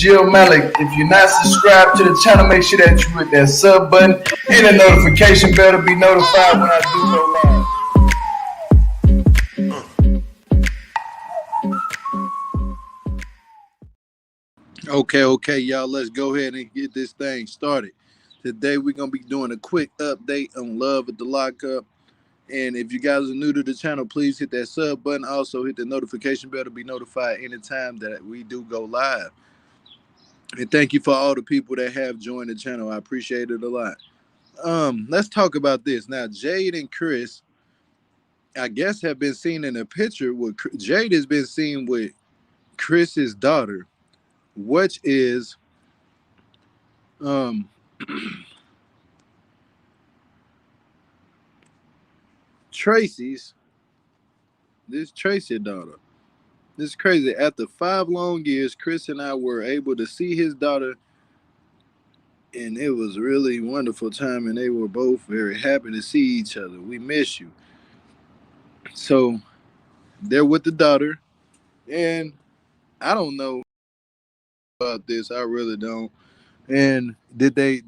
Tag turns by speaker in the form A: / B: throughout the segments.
A: Jill Malik. If you're not subscribed to the channel, make sure that you hit that sub button and the notification bell to be notified when I do go live.
B: Okay, y'all, let's go ahead and get this thing started. Today, we're going to be doing a quick update on Love at the Lockup. And if you guys are new to the channel, please hit that sub button. Also, hit the notification bell to be notified anytime that we do go live. And thank you for all the people that have joined the channel. I appreciate it a lot. Let's talk about this. Now, Jade and Chris, I guess, have been seen in a picture with Jade has been seen with Chris's daughter, which is Tracy's daughter. This is crazy. After 5 long years, Chris and I were able to see his daughter, and it was really wonderful time, and they were both very happy to see each other. We miss you. So they're with the daughter, and I don't know about this. I really don't. And did they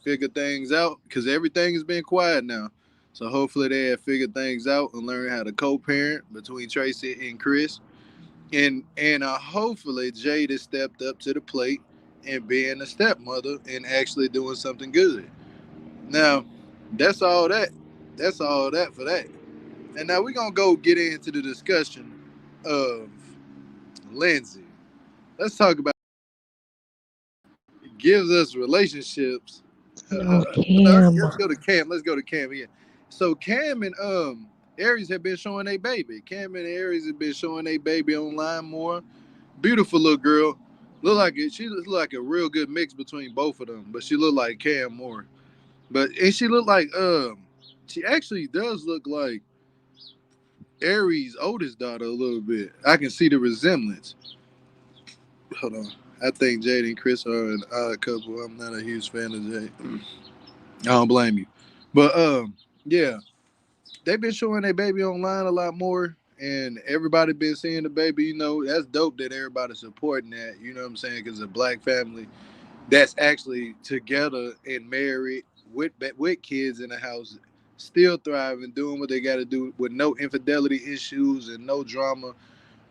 B: figure things out? Because everything has been quiet now. So hopefully they have figured things out and learned how to co-parent between Tracy and Chris. And hopefully Jade has stepped up to the plate and being a stepmother and actually doing something good. Now, that's all that. That's all that for that. And now we're going to go get into the discussion of Lindsey. Let's talk about gives us relationships. Let's go to Cam. Let's go to Cam here. So Cam and Aries have been showing a baby. Cam and Aries have been showing a baby online more. Beautiful little girl. She looks like a real good mix between both of them, but she looked like Cam more. And she looked like she actually does look like Aries' oldest daughter a little bit. I can see the resemblance. Hold on. I think Jade and Chris are an odd couple. I'm not a huge fan of Jade. I don't blame you. But yeah, they've been showing their baby online a lot more, and everybody been seeing the baby. You know, that's dope that everybody's supporting that. You know what I'm saying? Because a black family that's actually together and married with kids in the house, still thriving, doing what they got to do with no infidelity issues and no drama.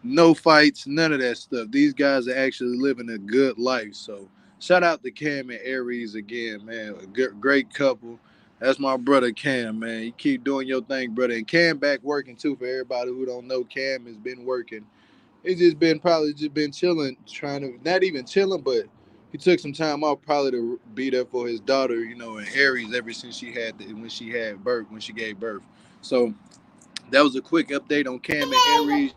B: No fights, none of that stuff. These guys are actually living a good life. So shout out to Cam and Aries again, man. A great couple. That's my brother Cam, man. You keep doing your thing, brother. And Cam back working too. For everybody who don't know, Cam has been working. He's just been chilling, trying to not even chilling, but he took some time off probably to be there for his daughter, you know, and Aries ever since she gave birth. So that was a quick update on Cam and Aries.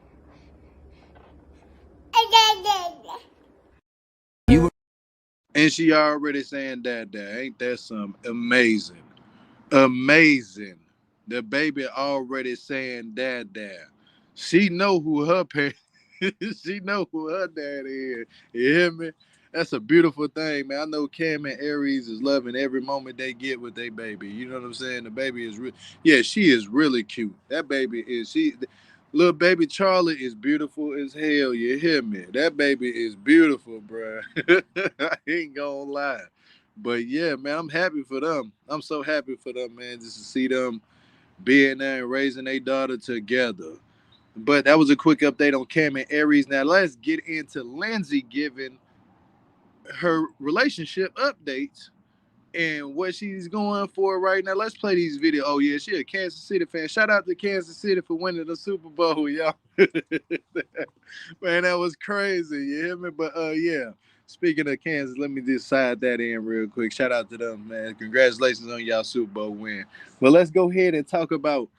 B: And she already saying that. Ain't that some amazing? Amazing. The baby already saying dad. She know who her parents. She know who her dad is. You hear me? That's a beautiful thing, man. I know Cam and Aries is loving every moment they get with their baby. You know what I'm saying? The baby is she is really cute. That baby is little baby Charlie is beautiful as hell. You hear me? That baby is beautiful, bruh. I ain't gonna lie. But yeah, man, I'm happy for them. I'm so happy for them, man, just to see them being there and raising their daughter together. But that was a quick update on Cam and Aries. Now let's get into Lindsey giving her relationship updates and what she's going for right now. Let's play these videos. Oh yeah, she a Kansas City fan. Shout out to Kansas City for winning the Super Bowl, y'all. Man, that was crazy. You hear me? But yeah. Speaking of Kansas, let me just side that in real quick. Shout out to them, man. Congratulations on y'all Super Bowl win. But let's go ahead and talk about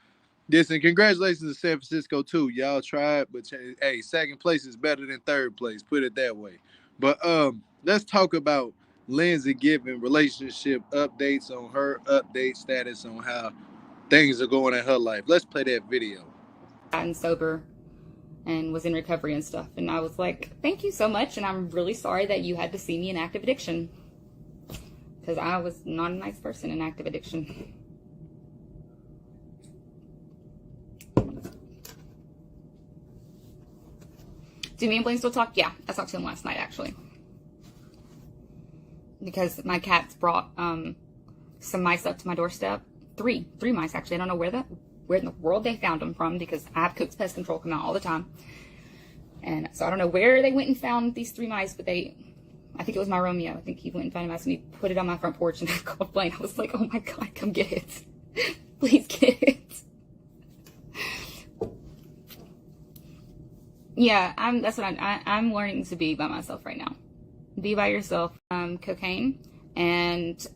B: this. And congratulations to San Francisco, too. Y'all tried, but hey, second place is better than third place. Put it that way. But let's talk about Lindsey giving relationship updates on her update status on how things are going in her life. Let's play that video.
C: Gotten sober and was in recovery and stuff, and I was like, thank you so much, and I'm really sorry that you had to see me in active addiction, because I was not a nice person in active addiction. Do me and Blaine still talk? Yeah, I talked to him last night, actually. because my cats brought some mice up to my doorstep. Three mice, actually. I don't know where in the world they found them from, because I have Cook's Pest Control come out all the time. And so I don't know where they went and found these 3 mice, but I think it was my Romeo. I think he went and found a mouse and he put it on my front porch, and I called Blaine. I was like, oh my God, come get it. Please get it. Yeah, I'm learning to be by myself right now. Be by yourself. Cocaine. And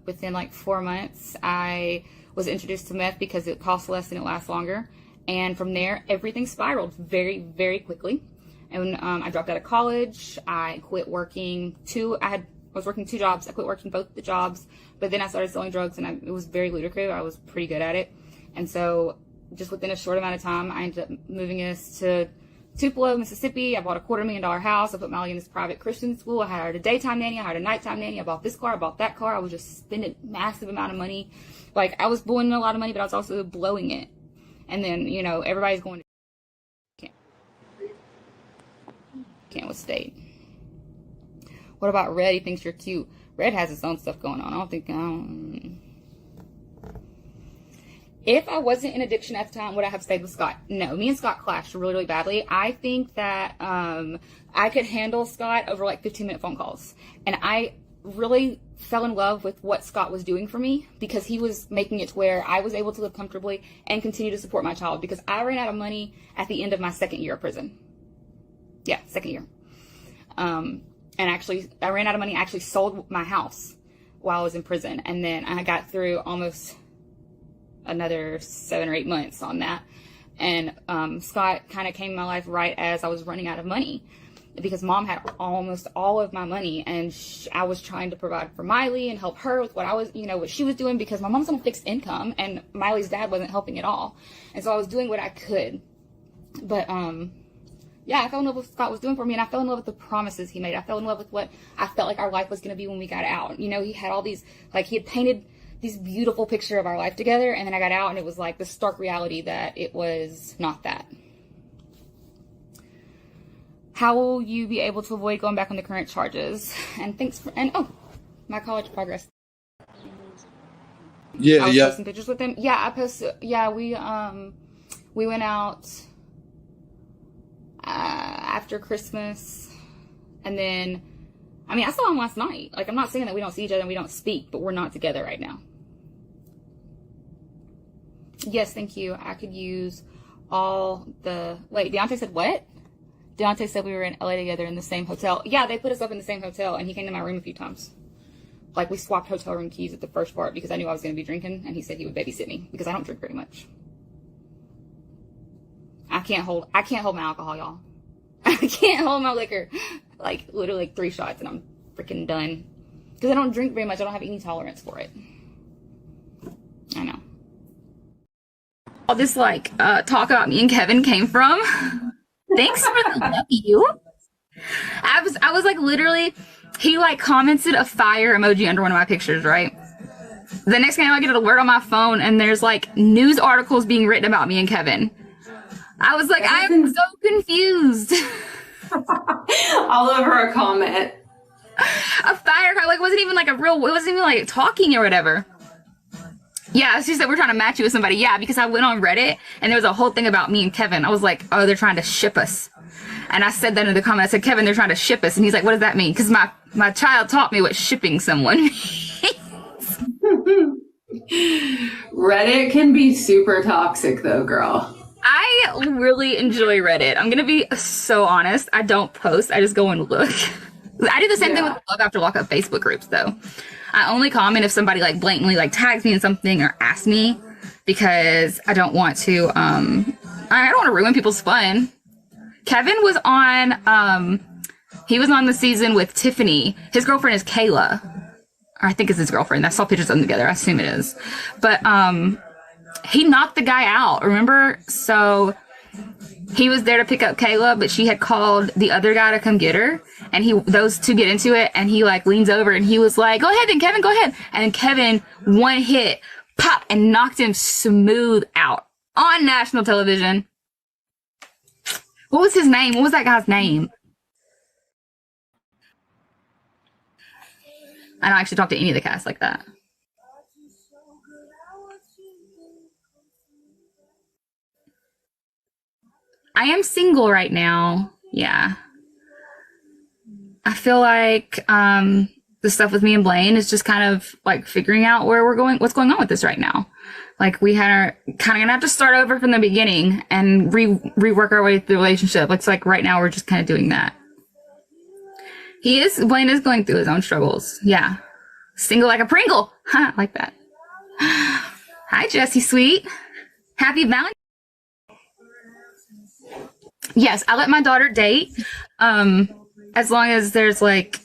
C: within like 4 months, I was introduced to meth because it costs less and it lasts longer. And from there, everything spiraled very, very quickly. And I dropped out of college. I quit working I was working 2 jobs. I quit working both the jobs, but then I started selling drugs, and it was very lucrative. I was pretty good at it. And so just within a short amount of time, I ended up moving us to Tupelo, Mississippi. I bought a $250,000 house. I put Molly in this private Christian school. I hired a daytime nanny. I hired a nighttime nanny. I bought this car. I bought that car. I was just spending massive amount of money. Like, I was blowing a lot of money, but I was also blowing it. And then, everybody's going to Kansas State. What about Red? He thinks you're cute. Red has his own stuff going on. If I wasn't in addiction at the time, would I have stayed with Scott? No, me and Scott clashed really, really badly. I think that I could handle Scott over like 15-minute phone calls. And I really fell in love with what Scott was doing for me, because he was making it to where I was able to live comfortably and continue to support my child, because I ran out of money at the end of my 2nd year of prison. Yeah, 2nd year. And actually, I ran out of money. I actually sold my house while I was in prison. And then I got through almost another 7 or 8 months on that. And Scott kind of came in my life right as I was running out of money, because Mom had almost all of my money, and I was trying to provide for Miley and help her with what I was, what she was doing, because my mom's on a fixed income and Miley's dad wasn't helping at all. And so I was doing what I could. But yeah, I fell in love with what Scott was doing for me, and I fell in love with the promises he made. I fell in love with what I felt like our life was going to be when we got out. He had all these, like, he had painted this beautiful picture of our life together, and then I got out, and it was like the stark reality that it was not that. How will you be able to avoid going back on the current charges? And my college progress.
B: Yeah,
C: I was
B: yeah.
C: posting pictures with him. Yeah, I posted. Yeah, we went out after Christmas, and then I saw him last night. Like, I'm not saying that we don't see each other and we don't speak, but we're not together right now. Yes, thank you. I could use all the... Wait, Deontay said what? Deontay said we were in LA together in the same hotel. Yeah, they put us up in the same hotel, and he came to my room a few times. Like, we swapped hotel room keys at the first part because I knew I was going to be drinking, and he said he would babysit me because I don't drink very much. I can't hold my alcohol, y'all. I can't hold my liquor. Like, literally 3 shots and I'm freaking done. Because I don't drink very much. I don't have any tolerance for it. I know. All this, talk about me and Kevin came from. Thanks for the love you. I was literally, he commented a fire emoji under one of my pictures, right? The next thing I get an alert on my phone, and there's news articles being written about me and Kevin. I was like, I am so confused.
D: All over a comment.
C: A fire, it wasn't even it wasn't even talking or whatever. Yeah, it's just that we're trying to match you with somebody. Yeah, because I went on Reddit and there was a whole thing about me and Kevin. I was like, oh, they're trying to ship us. And I said that in the comment. I said, Kevin, they're trying to ship us. And he's like, what does that mean? Because my child taught me what shipping someone means.
D: Reddit can be super toxic though, girl.
C: I really enjoy Reddit. I'm going to be so honest. I don't post. I just go and look. I do the same thing with Love After Lockup Facebook groups though. I only comment if somebody blatantly tags me in something or asks me, because I don't want to I don't want to ruin people's fun. Kevin was on he was on the season with Tiffany. His girlfriend is Kayla. Or I think it's his girlfriend. I saw pictures of them together. I assume it is. But he knocked the guy out, remember? So he was there to pick up Kayla, but she had called the other guy to come get her. And those two get into it, and he leans over and he was like, go ahead then, Kevin, go ahead. And then Kevin, one hit, pop, and knocked him smooth out on national television. What was his name? What was that guy's name? I don't actually talk to any of the cast like that. I am single right now. Yeah. I feel like the stuff with me and Blaine is just kind of like figuring out where we're going, what's going on with this right now. Like we are kind of gonna have to start over from the beginning and rework our way through the relationship. Looks like right now we're just kind of doing that. Blaine is going through his own struggles. Yeah. Single like a Pringle. Huh, like that. Hi, Jessie Sweet. Happy Valentine's. Yes, I let my daughter date. As long as there's like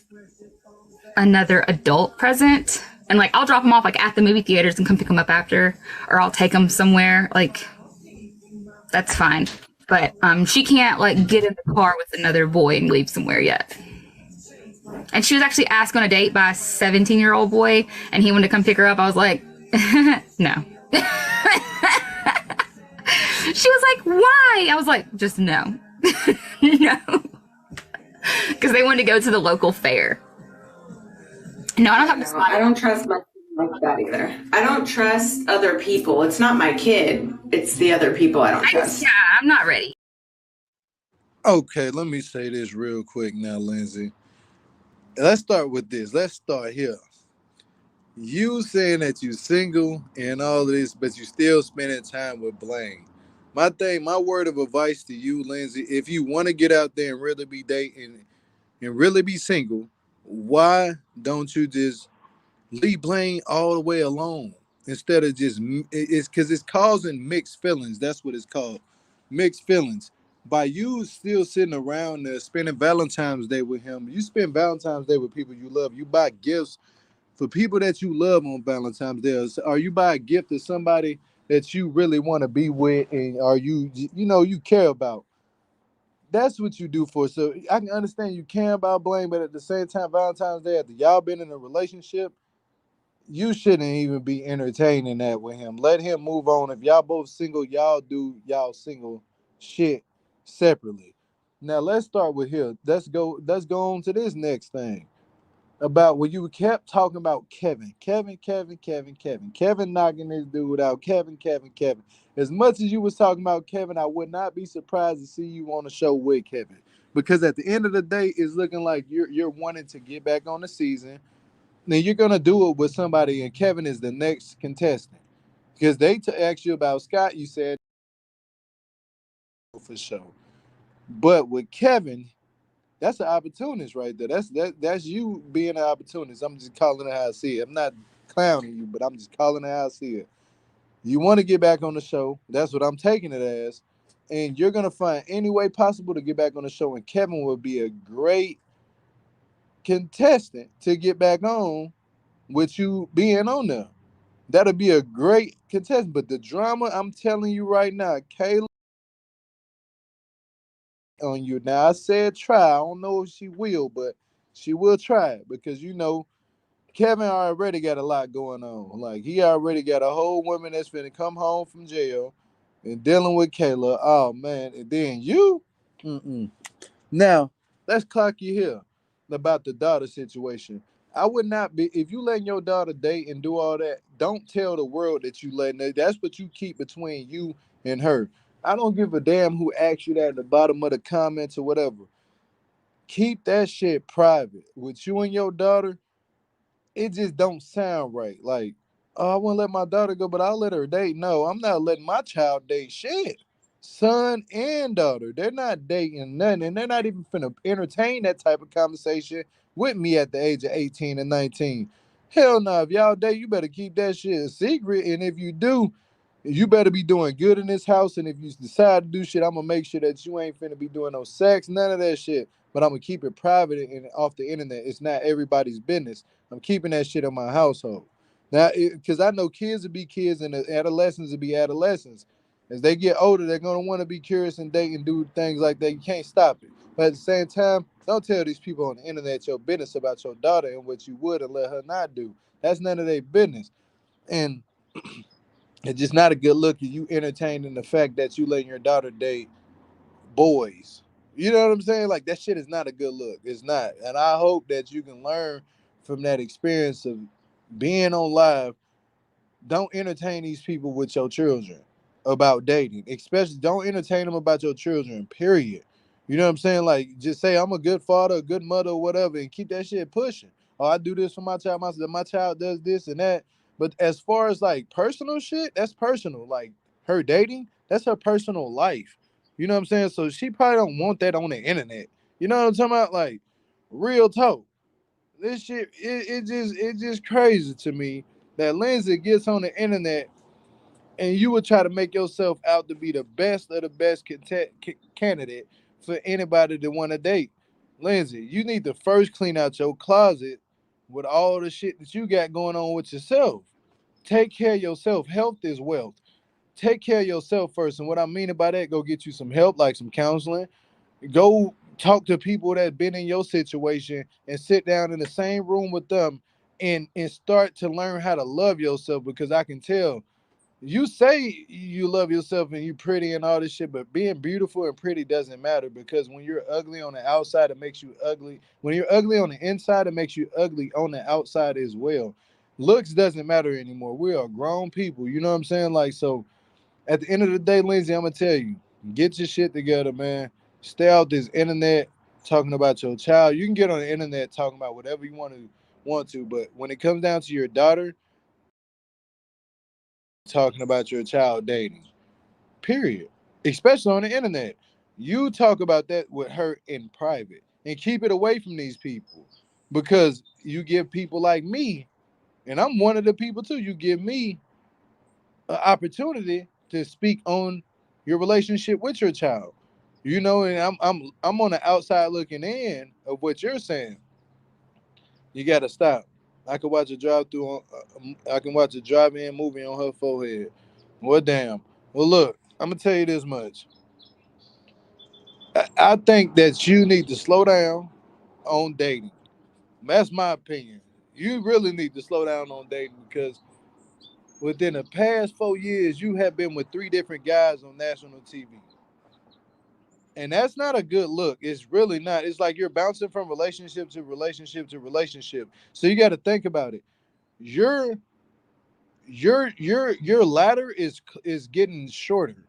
C: another adult present, and like I'll drop them off like at the movie theaters and come pick them up after, or I'll take them somewhere. Like that's fine. But she can't like get in the car with another boy and leave somewhere yet. And she was actually asked on a date by a 17-year-old boy, and he wanted to come pick her up. I was like, no. She was like, why? I was like, just no. No. Because they wanted to go to the local fair. No, I don't have to spot.
D: I don't trust my kid like that either. I don't trust other people. It's not my kid. It's the other people I don't trust.
C: Yeah, I'm not ready.
B: Okay, let me say this real quick now, Lindsey. Let's start with this. Let's start here. You saying that you single and all of this, but you still spending time with Blaine. My word of advice to you, Lindsey, if you want to get out there and really be dating and really be single, why don't you just leave Blaine all the way alone instead of just, it's because it's causing mixed feelings. That's what it's called, mixed feelings. By you still sitting around there spending Valentine's Day with him, you spend Valentine's Day with people you love. You buy gifts for people that you love on Valentine's Day. Or you buy a gift to somebody that you really want to be with and are you care about. That's what you do for. So I can understand you care about Blaine, but at the same time, Valentine's Day, after y'all been in a relationship, you shouldn't even be entertaining that with him. Let him move on. If y'all both single, y'all do y'all single shit separately. Now let's start with here. Let's go on to this next thing. About when you kept talking about Kevin knocking this dude out, Kevin. As much as you was talking about Kevin, I would not be surprised to see you on the show with Kevin, because at the end of the day, it's looking like you're wanting to get back on the season. Now you're gonna do it with somebody, and Kevin is the next contestant, because they asked you about Scott. You said for sure, but with Kevin, that's an opportunist right there. That's you being an opportunist. I'm just calling it how I see it. I'm not clowning you, but I'm just calling it how I see it. You want to get back on the show. That's what I'm taking it as. And you're going to find any way possible to get back on the show. And Kevin will be a great contestant to get back on with you being on there. That'll be a great contestant. But the drama, I'm telling you right now, Kayla, on you. Now I said try. I don't know if she will, but she will try it, because Kevin already got a lot going on. Like he already got a whole woman that's finna come home from jail and dealing with Kayla. Oh man, and then you. Now let's clock you here about the daughter situation. I would not be, if you letting your daughter date and do all that. Don't tell the world that you letting her. That's what you keep between you and her. I don't give a damn who asks you that at the bottom of the comments or whatever. Keep that shit private. With you and your daughter, it just don't sound right. Like, oh, I wouldn't let my daughter go, but I'll let her date. No, I'm not letting my child date shit. Son and daughter, they're not dating nothing, and they're not even finna entertain that type of conversation with me at the age of 18 and 19. Hell no, if y'all date, you better keep that shit a secret, and if you do, you better be doing good in this house, and if you decide to do shit, I'm gonna make sure that you ain't finna be doing no sex, none of that shit. But I'm gonna keep it private and off the internet. It's not everybody's business. I'm keeping that shit in my household. Now, because I know kids will be kids and adolescents will be adolescents. As they get older, they're gonna want to be curious and date and do things like that. You can't stop it. But at the same time, don't tell these people on the internet your business about your daughter and what you would and let her not do. That's none of their business. And it's just not a good look if you entertaining the fact that you letting your daughter date boys. You know what I'm saying? Like, that shit is not a good look. It's not. And I hope that you can learn from that experience of being on live, don't entertain these people with your children about dating. Especially don't entertain them about your children, period. You know what I'm saying? Like, just say I'm a good father, a good mother, or whatever, and keep that shit pushing. Oh, I do this for my child. My child does this and that. But as far as like personal shit, that's personal. Like her dating, that's her personal life. You know what I'm saying? So she probably don't want that on the internet. You know what I'm talking about? Like, real talk. This shit, it just crazy to me that Lindsay gets on the internet and you would try to make yourself out to be the best of the best candidate for anybody that want to date. Lindsay, you need to first clean out your closet with all the shit that you got going on with yourself. Take care of yourself. Health is wealth. Take care of yourself first. And what I mean by that, go get you some help, like some counseling. Go talk to people that been in your situation and sit down in the same room with them and start to learn how to love yourself, because I can tell you say you love yourself and you pretty and all this shit, but being beautiful and pretty doesn't matter, because when you're ugly on the outside, it makes you ugly. When you're ugly on the inside, it makes you ugly on the outside as well. Looks doesn't matter anymore. We are grown people. You know what I'm saying? Like, so at the end of the day, Lindsay, I'm gonna tell you, get your shit together, man. Stay out this internet talking about your child. You can get on the internet talking about whatever you want to, but when it comes down to your daughter, talking about your child dating, period. Especially on the internet. You talk about that with her in private and keep it away from these people, because you give people like me, and I'm one of the people too, you give me an opportunity to speak on your relationship with your child. You know, and I'm on the outside looking in of what you're saying. You gotta stop. I can watch a drive through on. I can watch a drive-in movie on her forehead. Well, damn. Well, look, I'm gonna tell you this much. I think that you need to slow down on dating. That's my opinion. You really need to slow down on dating, because within the past 4 years, you have been with three different guys on national TV. And that's not a good look. It's really not. It's like you're bouncing from relationship to relationship to relationship. So you got to think about it. Your your ladder is getting shorter.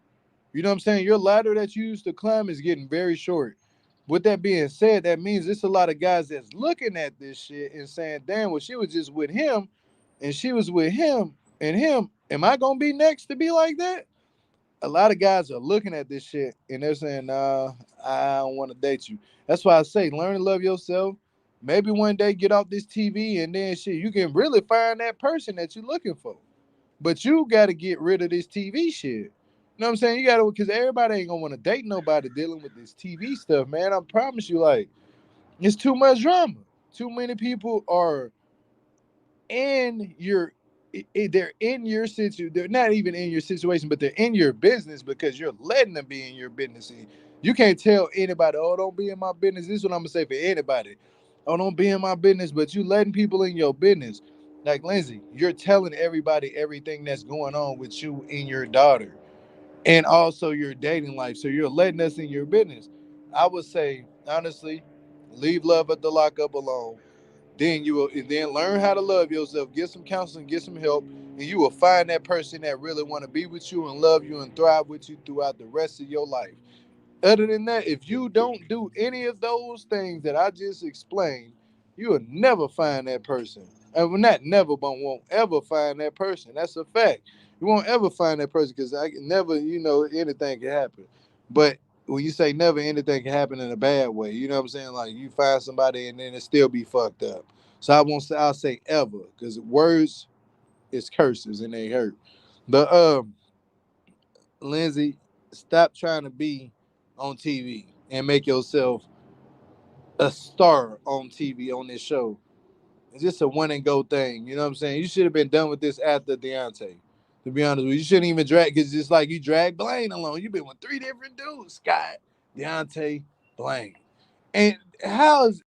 B: You know what I'm saying? Your ladder that you used to climb is getting very short. With that being said, that means it's a lot of guys that's looking at this shit and saying, "Damn, well, she was just with him, and she was with him and him. Am I gonna be next to be like that?" A lot of guys are looking at this shit and they're saying, "Nah, I don't want to date you." That's why I say, learn to love yourself. Maybe one day get off this TV and then shit, you can really find that person that you're looking for. But you got to get rid of this TV shit. You know what I'm saying? You got to, because everybody ain't gonna want to date nobody dealing with this TV stuff, man. I promise you, like, it's too much drama. Too many people are in your they're in your situation. They're not even in your situation, but they're in your business because you're letting them be in your business. And you can't tell anybody, "Oh, don't be in my business." This is what I'm gonna say for anybody. "Oh, don't be in my business," but you letting people in your business. Like Lindsay, you're telling everybody everything that's going on with you and your daughter, and also your dating life. So you're letting us in your business. I would say honestly, leave love at the lockup alone. Then you will, and then learn how to love yourself. Get some counseling, get some help, and you will find that person that really want to be with you and love you and thrive with you throughout the rest of your life. Other than that, if you don't do any of those things that I just explained, you will never find that person. And well, not never, but won't ever find that person. That's a fact. You won't ever find that person, because I can never, anything can happen. But when you say never, anything can happen in a bad way. You know what I'm saying? Like, you find somebody and then it still be fucked up. So I won't say, I'll say ever, because words is curses and they hurt. But Lindsay, stop trying to be on TV and make yourself a star on TV on this show. It's just a one and go thing. You know what I'm saying? You should have been done with this after Deontay. To be honest with you, you shouldn't even drag, because it's like you drag Blaine along. You've been with three different dudes: Scott, Deontay, Blaine. And how is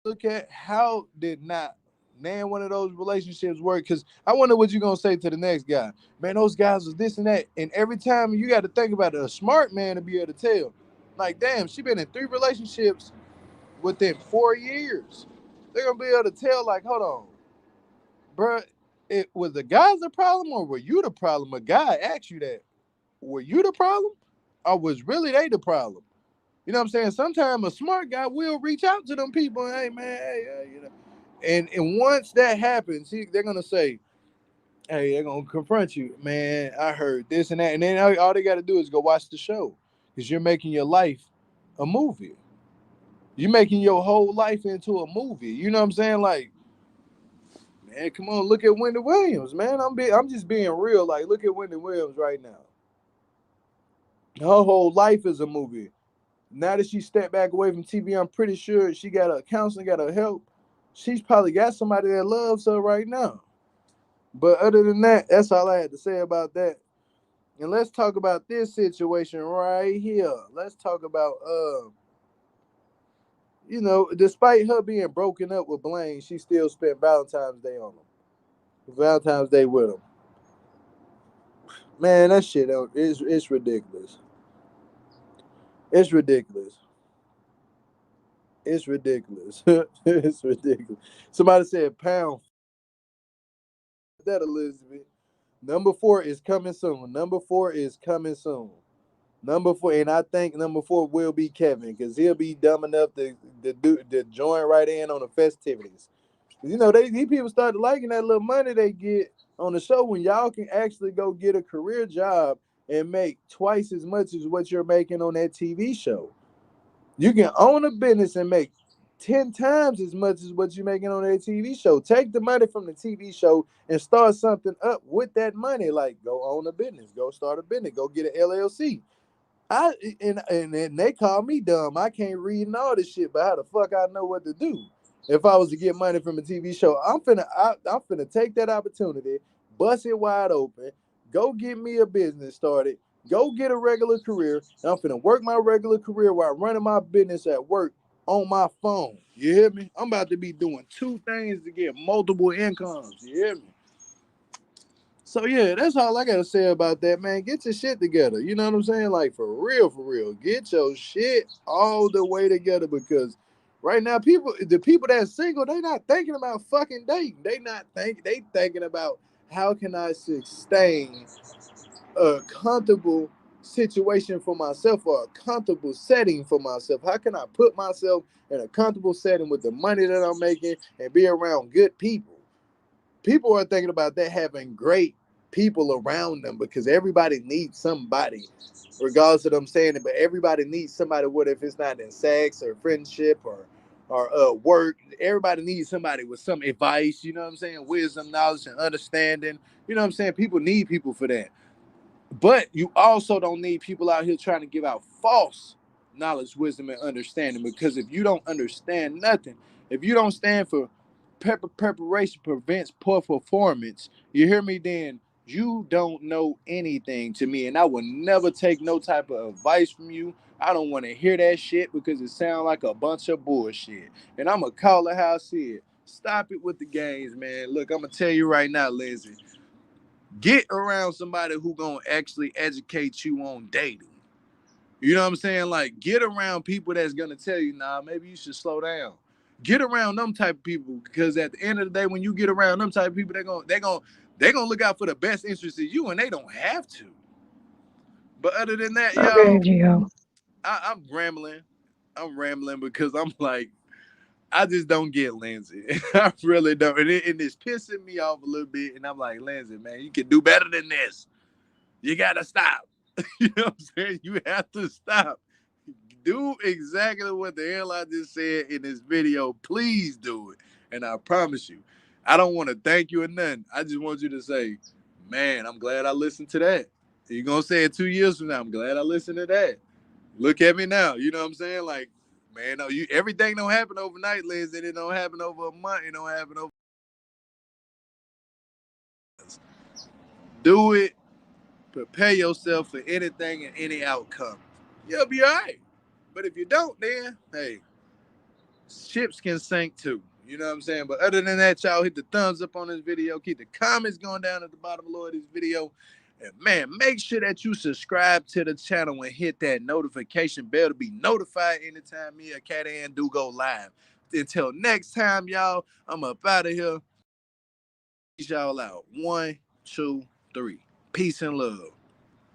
B: look at how did not man one of those relationships work? Because I wonder what you're gonna say to the next guy. Man, those guys was this and that. And every time you got to think about it, a smart man to be able to tell. Like, damn, she been in three relationships within 4 years. They're gonna be able to tell, like, hold on, bro, it was the guys the problem or were you the problem? A guy asked you that. Were you the problem? Or was really they the problem? You know what I'm saying? Sometimes a smart guy will reach out to them people, hey man, hey, you know. And once that happens, they're gonna say, hey, they're gonna confront you, man. I heard this and that, and then all they gotta do is go watch the show, because you're making your life a movie. You're making your whole life into a movie. You know what I'm saying? Like, man, come on, look at Wendy Williams, man. I'm just being real. Like, look at Wendy Williams right now. Her whole life is a movie. Now that she stepped back away from TV, I'm pretty sure she got a counselor, got her help. She's probably got somebody that loves her right now. But other than that, that's all I had to say about that. And let's talk about this situation right here. Let's talk about, you know, despite her being broken up with Blaine, she still spent Valentine's Day on him. Valentine's Day with him. Man, that shit it's ridiculous. It's ridiculous. It's ridiculous. It's ridiculous. Somebody said pound that, Elizabeth. Number 4 is coming soon. Number 4 is coming soon. Number 4, and I think number 4 will be Kevin, because he'll be dumb enough to join right in on the festivities. You know, these people started liking that little money they get on the show when y'all can actually go get a career job and make twice as much as what you're making on that TV show. You can own a business and make 10 times as much as what you're making on that TV show. Take the money from the TV show and start something up with that money. Like, go own a business, go start a business, go get an LLC. And they call me dumb. I can't read and all this shit, but how the fuck I know what to do? If I was to get money from a TV show, I'm finna take that opportunity, bust it wide open, go get me a business started, go get a regular career, and I'm finna work my regular career while running my business at work on my phone. You hear me? I'm about to be doing 2 things to get multiple incomes. You hear me? So yeah, that's all I gotta say about that, man. Get your shit together. You know what I'm saying? Like, for real, for real. Get your shit all the way together, because right now, the people that's single, they not thinking about fucking dating. They thinking about, how can I sustain a comfortable situation for myself, or a comfortable setting for myself? How can I put myself in a comfortable setting with the money that I'm making and be around good people? People are thinking about that, having great people around them, because everybody needs somebody, regardless of them saying it, but everybody needs somebody, what if it's not in sex or friendship or work. Everybody needs somebody with some advice, you know what I'm saying? Wisdom, knowledge, and understanding. You know what I'm saying? People need people for that. But you also don't need people out here trying to give out false knowledge, wisdom, and understanding, because if you don't understand nothing, if you don't stand for preparation prevents poor performance, you hear me, then you don't know anything to me, and I will never take no type of advice from you. I don't want to hear that shit, because it sounds like a bunch of bullshit, and I'm going to call it how I see it. Stop it with the games, man. Look, I'm going to tell you right now, Lindsey, get around somebody who gonna actually educate you on dating. You know what I'm saying? Like, get around people that's gonna tell you, nah, maybe you should slow down. Get around them type of people, because at the end of the day, when you get around them type of people, they're gonna look out for the best interest of you, and they don't have to. But other than that,
E: Okay,
B: y'all,
E: Gio.
B: I'm rambling. I'm rambling because I'm like, I just don't get Lindsey. I really don't. And it's pissing me off a little bit. And I'm like, Lindsey, man, you can do better than this. You got to stop. You know what I'm saying? You have to stop. Do exactly what the hell I just said in this video. Please do it. And I promise you, I don't want to thank you or nothing. I just want you to say, man, I'm glad I listened to that. You're going to say it 2 years from now, I'm glad I listened to that. Look at me now. You know what I'm saying? Like, man, no, everything don't happen overnight, Liz, and it don't happen over a month. It don't happen over. Do it. Prepare yourself for anything and any outcome. You'll be all right. But if you don't, then, hey, ships can sink too. You know what I'm saying? But other than that, y'all hit the thumbs up on this video. Keep the comments going down at the bottom below this video. And man, make sure that you subscribe to the channel and hit that notification bell to be notified anytime me or Cat Ann do go live. until next time, y'all, I'm up out of here. Peace y'all out. 1, 2, 3. Peace and love.